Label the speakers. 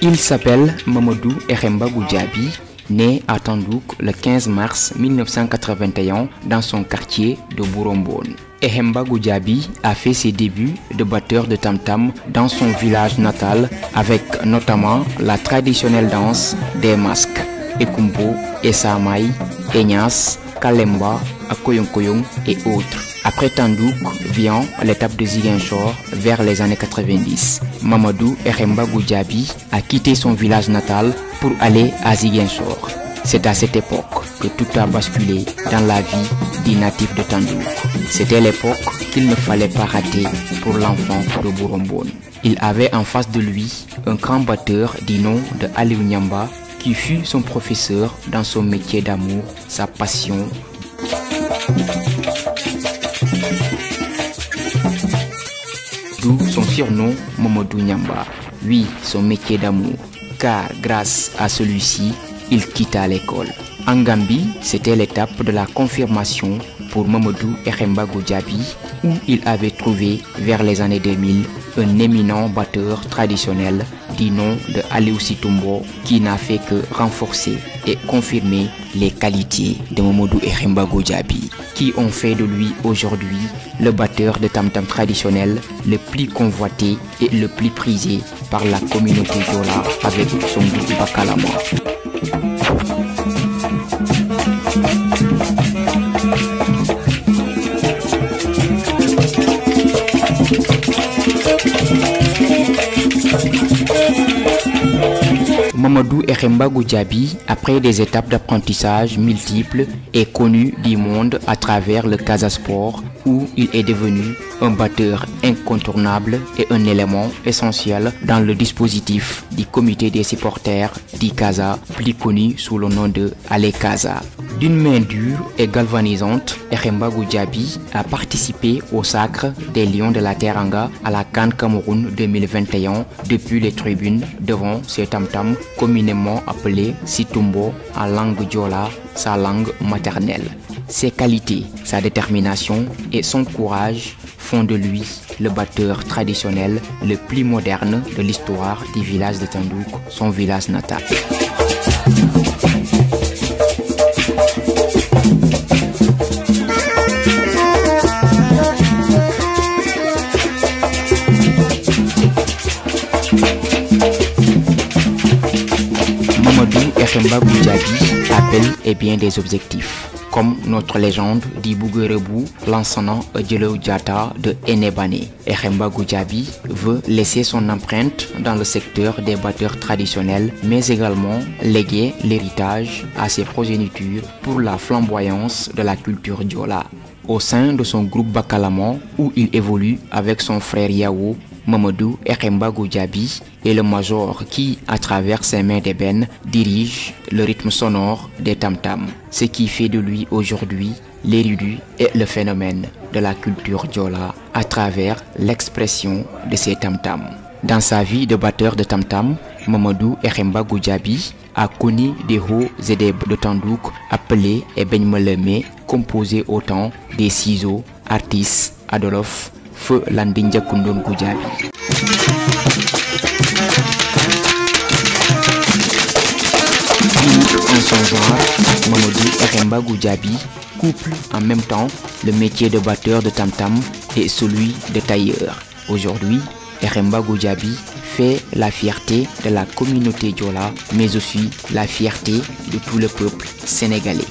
Speaker 1: Il s'appelle Mamadou Eremba Goudiaby, né à Tandouk le 15 mars 1981 dans son quartier de Bourombone. Eremba Goudiaby a fait ses débuts de batteur de tam-tam dans son village natal avec notamment la traditionnelle danse des masques, Ekumbo, Essamay, Enyas, Kalemba, Akoyonkoyong et autres. Après Tandouk vient l'étape de Ziguinchor vers les années 90. Mamadou Eremba Goudiaby a quitté son village natal pour aller à Ziguinchor. C'est à cette époque que tout a basculé dans la vie des natifs de Tandouk. C'était l'époque qu'il ne fallait pas rater pour l'enfant de Bourombone. Il avait en face de lui un grand batteur du nom de Aliou Nyamba qui fut son professeur dans son métier d'amour, sa passion. D'où son surnom Mamadou Nyamba. Oui, son métier d'amour, car grâce à celui-ci, il quitta l'école. En Gambie, c'était l'étape de la confirmation pour Mamadou Eremba Goudiaby, où il avait trouvé vers les années 2000 un éminent batteur traditionnel du nom de Aliou Situmbo qui n'a fait que renforcer et confirmer les qualités de Mamadou Eremba Goudiaby, qui ont fait de lui aujourd'hui le batteur de tam-tam traditionnel le plus convoité et le plus prisé par la communauté Jola avec son groupe Bakalama. Mamadou Eremba Goudiaby, après des étapes d'apprentissage multiples, est connu du monde à travers le Casa Sport, où il est devenu un batteur incontournable et un élément essentiel dans le dispositif du comité des supporters du Casa, plus connu sous le nom de Ale Casa. D'une main dure et galvanisante, Eremba Goudiaby a participé au sacre des Lions de la Teranga à la CAN Cameroun 2021 depuis les tribunes devant ses tam-tams communément appelés Situmbo en langue Diola, sa langue maternelle. Ses qualités, sa détermination et son courage font de lui le batteur traditionnel le plus moderne de l'histoire du village de Tandouk, son village natal. Mamadou Eremba Goudiaby appelle et bien des objectifs, comme notre légende dit Bouguerebou, l'enseignant Djelou Diatta de Enebane. Eremba Goudiaby veut laisser son empreinte dans le secteur des batteurs traditionnels, mais également léguer l'héritage à ses progénitures pour la flamboyance de la culture Diola. Au sein de son groupe Bakalama, où il évolue avec son frère Yao, Mamadou Eremba Goudiaby est le major qui, à travers ses mains d'ébène, dirige le rythme sonore des tam-tams, ce qui fait de lui aujourd'hui l'érudit et le phénomène de la culture Diola à travers l'expression de ses tam-tams. Dans sa vie de batteur de tam-tam, Mamadou Eremba Goudiaby a connu des hauts et des bas de Tandouk appelés Ebenmeleme, composés au temps des ciseaux, artistes, Adolof, Feu Landinja Koundon Goudiaby. En son genre, Mamadou Eremba Goudiaby couple en même temps le métier de batteur de tam-tam et celui de tailleur. Aujourd'hui, Eremba Goudiaby fait la fierté de la communauté Diola, mais aussi la fierté de tout le peuple sénégalais.